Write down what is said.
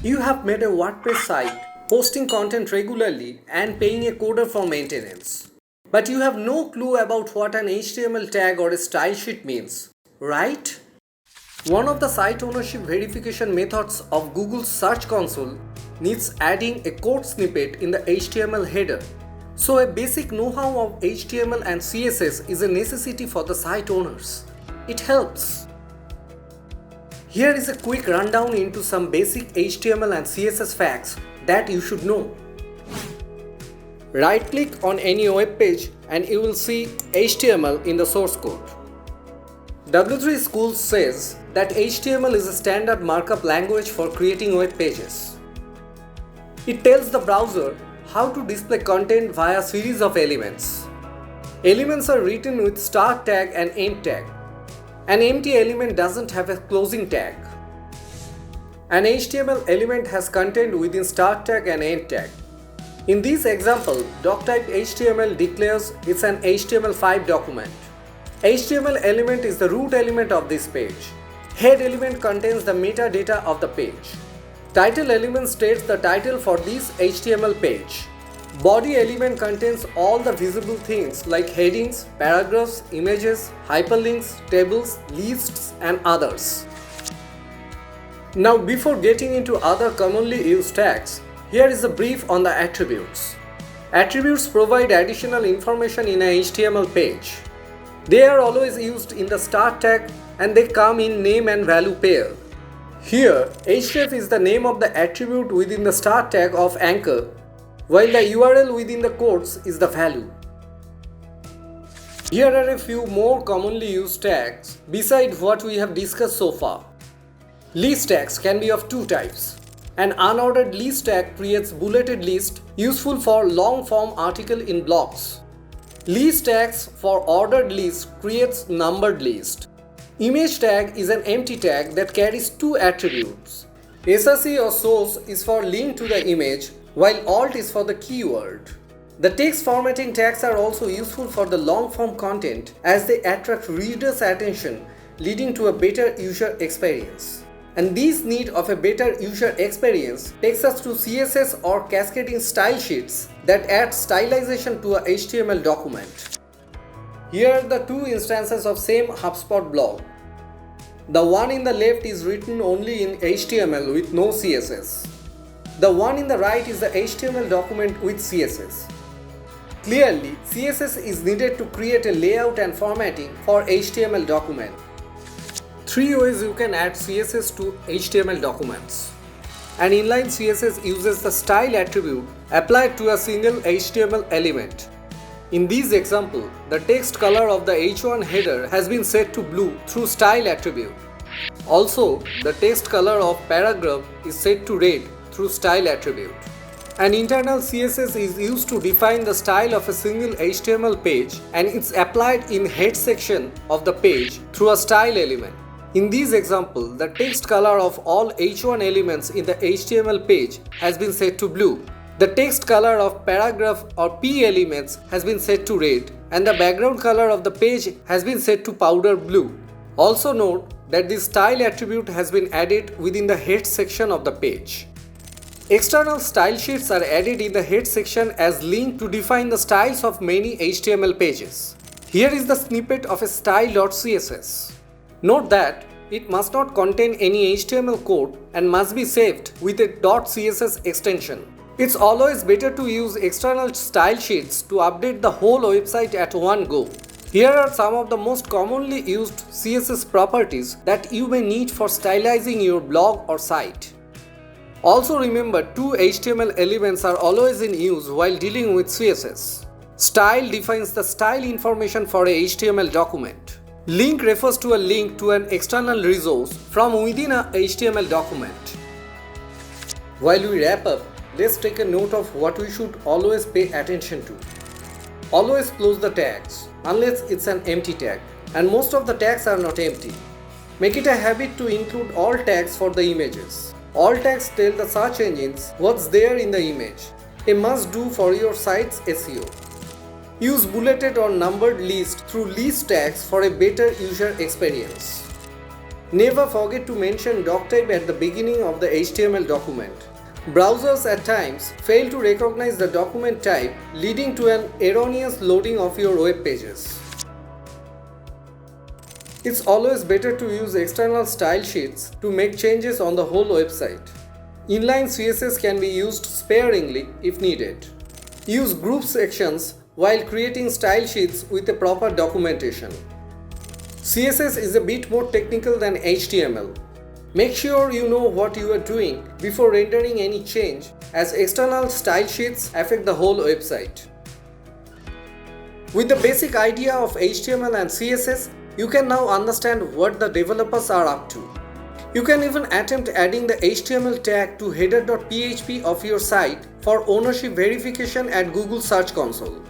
You have made a WordPress site, posting content regularly and paying a coder for maintenance. But you have no clue about what an HTML tag or a style sheet means, right? One of the site ownership verification methods of Google's Search Console needs adding a code snippet in the HTML header. So a basic know-how of HTML and CSS is a necessity for the site owners. It helps. Here is a quick rundown into some basic HTML and CSS facts that you should know. Right-click on any web page and you will see HTML in the source code. W3 Schools says that HTML is a standard markup language for creating web pages. It tells the browser how to display content via a series of elements. Elements are written with start tag and end tag. An empty element doesn't have a closing tag. An HTML element has content within start tag and end tag. In this example, doctype HTML declares it's an HTML5 document. HTML element is the root element of this page. Head element contains the metadata of the page. Title element states the title for this HTML page. Body element contains all the visible things like headings, paragraphs, images, hyperlinks, tables, lists, and others. Now, before getting into other commonly used tags, here is a brief on the attributes. Attributes provide additional information in a HTML page. They are always used in the start tag and they come in name and value pair. Here, href is the name of the attribute within the start tag of anchor, while the URL within the quotes is the value. Here are a few more commonly used tags besides what we have discussed so far. List tags can be of two types. An unordered list tag creates bulleted list useful for long form article in blogs. List tags for ordered list creates numbered list. Image tag is an empty tag that carries two attributes. src or source is for link to the image, while alt is for the keyword. The text formatting tags are also useful for the long form content as they attract readers' attention, leading to a better user experience. And this need of a better user experience takes us to CSS or cascading style sheets that add stylization to a HTML document. Here are the two instances of same HubSpot blog. The one in the left is written only in HTML with no CSS. The one in the right is the HTML document with CSS. Clearly, CSS is needed to create a layout and formatting for HTML document. Three ways you can add CSS to HTML documents. An inline CSS uses the style attribute applied to a single HTML element. In this example, the text color of the h1 header has been set to blue through style attribute. Also, the text color of paragraph is set to red through style attribute. An internal CSS is used to define the style of a single HTML page and it's applied in head section of the page through a style element. In this example, the text color of all h1 elements in the HTML page has been set to blue. The text color of paragraph or p elements has been set to red and the background color of the page has been set to powder blue. Also note that this style attribute has been added within the head section of the page. External style sheets are added in the head section as link to define the styles of many HTML pages. Here is the snippet of a style.css. Note that it must not contain any HTML code and must be saved with a .css extension. It's always better to use external style sheets to update the whole website at one go. Here are some of the most commonly used CSS properties that you may need for stylizing your blog or site. Also remember, two HTML elements are always in use while dealing with CSS. Style defines the style information for a HTML document. Link refers to a link to an external resource from within a HTML document. While we wrap up, let's take a note of what we should always pay attention to. Always close the tags, unless it's an empty tag, and most of the tags are not empty. Make it a habit to include all tags for the images. All tags tell the search engines what's there in the image, a must-do for your site's SEO. Use bulleted or numbered list through list tags for a better user experience. Never forget to mention doc type at the beginning of the HTML document. Browsers at times fail to recognize the document type, leading to an erroneous loading of your web pages. It's always better to use external style sheets to make changes on the whole website. Inline CSS can be used sparingly if needed. Use group sections while creating style sheets with a proper documentation. CSS is a bit more technical than HTML. Make sure you know what you are doing before rendering any change, as external style sheets affect the whole website. With the basic idea of HTML and CSS, you can now understand what the developers are up to. You can even attempt adding the HTML tag to header.php of your site for ownership verification at Google Search Console.